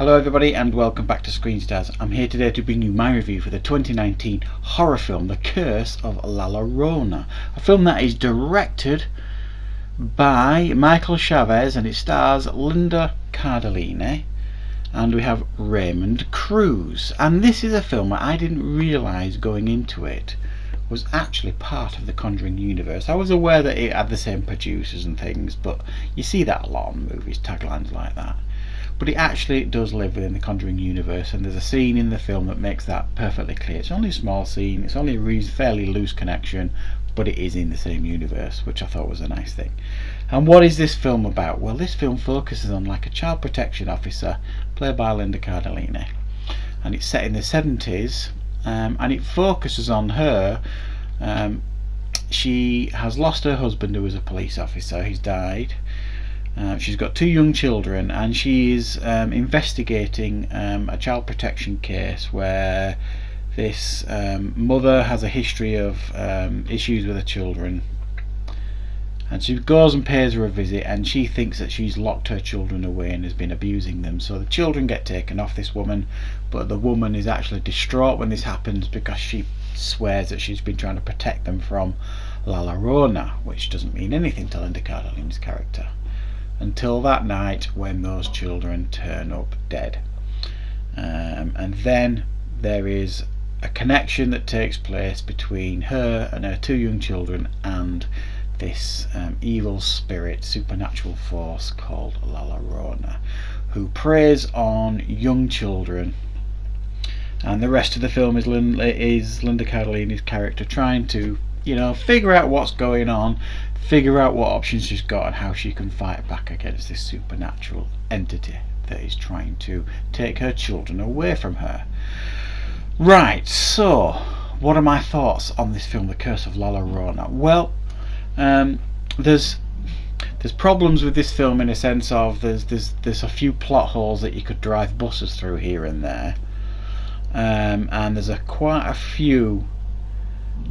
Hello everybody and welcome back to Screen Stars. I'm here today to bring you my review for the 2019 horror film The Curse of La Llorona, a film that is directed by Michael Chavez and it stars Linda Cardellini and we have Raymond Cruz. And this is a film that I didn't realise going into it was actually part of the Conjuring universe. I was aware that it had the same producers and things, but you see that a lot in movies, taglines like that. But it actually does live within the Conjuring universe, and there's a scene in the film that makes that perfectly clear. It's only a small scene, it's only a fairly loose connection, but it is in the same universe, which I thought was a nice thing. And what is this film about? Well, this film focuses on like a child protection officer played by Linda Cardellini, and it's set in the 70s, and it focuses on her. She has lost her husband, who was a police officer. He's died. She's got two young children, and she is investigating a child protection case where this mother has a history of issues with her children, and she goes and pays her a visit, and she thinks that she's locked her children away and has been abusing them. So the children get taken off this woman, but the woman is actually distraught when this happens because she swears that she's been trying to protect them from La Llorona, which doesn't mean anything to Linda Cardellini's character, until that night when those children turn up dead. And then there is a connection that takes place between her and her two young children and this evil spirit, supernatural force called La Llorona, who preys on young children. And the rest of the film is Linda Cardellini's character trying to, figure out what's going on, figure out what options she's got and how she can fight back against this supernatural entity that is trying to take her children away from her. Right, so what are my thoughts on this film, The Curse of La Llorona? Well, there's problems with this film in a sense of there's a few plot holes that you could drive buses through here and there, and there's quite a few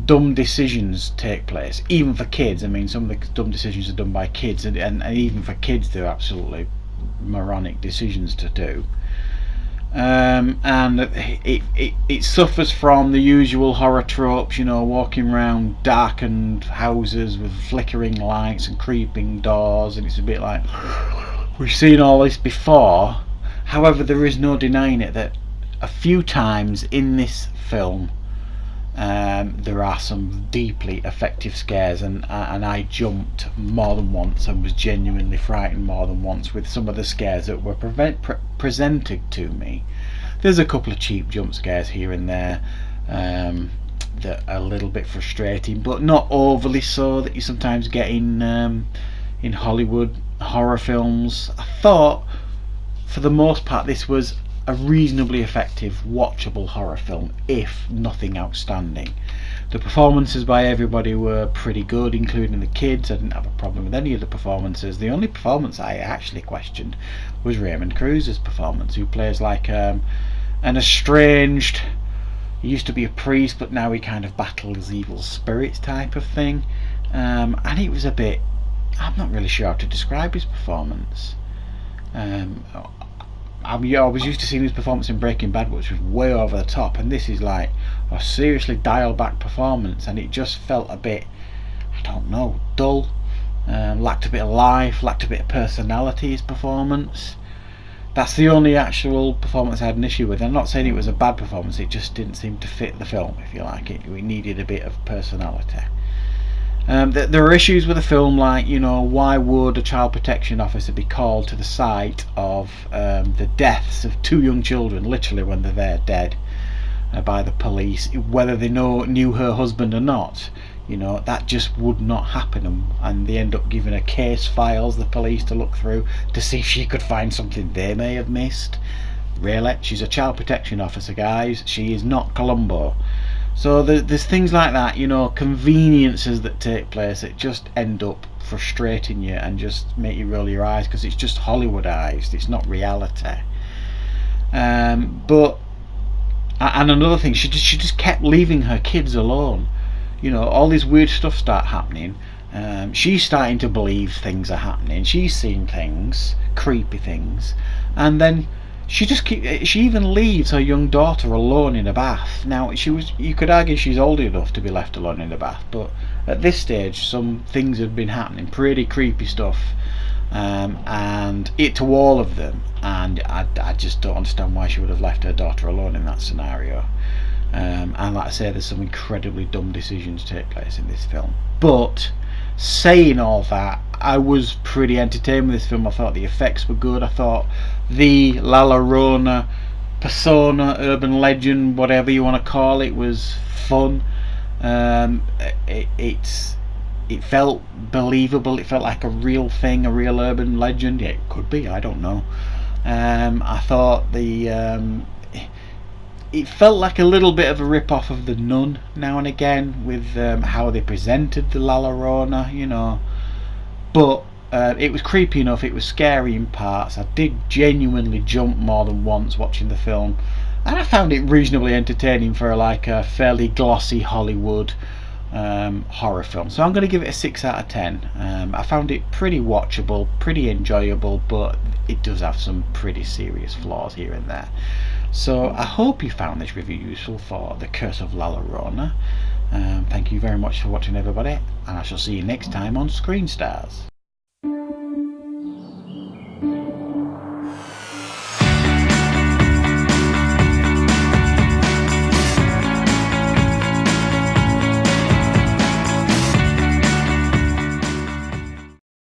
dumb decisions take place, even for kids. I mean, some of the dumb decisions are done by kids, and even for kids they're absolutely moronic decisions to do. And it suffers from the usual horror tropes, walking around darkened houses with flickering lights and creeping doors, and it's a bit like we've seen all this before. However, there is no denying it that a few times in this film there are some deeply effective scares, and I jumped more than once and was genuinely frightened more than once with some of the scares that were presented to me. There's a couple of cheap jump scares here and there that are a little bit frustrating, but not overly so that you sometimes get in Hollywood horror films. I thought for the most part this was a reasonably effective, watchable horror film, if nothing outstanding. The performances by everybody were pretty good, including the kids. I didn't have a problem with any of the performances. The only performance I actually questioned was Raymond Cruz's performance, who plays like an estranged, he used to be a priest but now he kind of battles evil spirits type of thing, and it was a bit, I'm not really sure how to describe his performance. I was used to seeing his performance in Breaking Bad, which was way over the top, and this is like a seriously dialed back performance, and it just felt a bit, I don't know, dull, lacked a bit of life, lacked a bit of personality, his performance. That's the only actual performance I had an issue with. I'm not saying it was a bad performance, it just didn't seem to fit the film, if you like. It needed a bit of personality. There are issues with the film, like, why would a child protection officer be called to the site of the deaths of two young children, literally when they're there dead, by the police, whether they knew her husband or not. That just would not happen, and they end up giving her case files, the police, to look through to see if she could find something they may have missed. Really, she's a child protection officer, guys. She is not Columbo. So there's things like that, conveniences that take place that just end up frustrating you and just make you roll your eyes, because it's just Hollywoodized, it's not reality. But another thing, she just kept leaving her kids alone. All this weird stuff start happening. She's starting to believe things are happening. She's seeing things, creepy things, and then she even leaves her young daughter alone in a bath. Now you could argue she's old enough to be left alone in a bath, but at this stage some things had been happening, pretty creepy stuff, and it to all of them, and I just don't understand why she would have left her daughter alone in that scenario. And like I say, there's some incredibly dumb decisions take place in this film. But saying all that, I was pretty entertained with this film. I thought the effects were good. I thought the La Llorona persona, urban legend, whatever you want to call it, was fun. It felt believable. It felt like a real thing, a real urban legend. Yeah, it could be, I don't know. I thought it felt like a little bit of a rip-off of The Nun now and again, with how they presented the La Llorona, you know. But it was creepy enough, it was scary in parts. I did genuinely jump more than once watching the film, and I found it reasonably entertaining for like a fairly glossy Hollywood horror film. So I'm going to give it a 6 out of 10. I found it pretty watchable, pretty enjoyable, but it does have some pretty serious flaws here and there. So I hope you found this review useful for The Curse of La Llorona. Thank you very much for watching, everybody, and I shall see you next time on Screen Stars.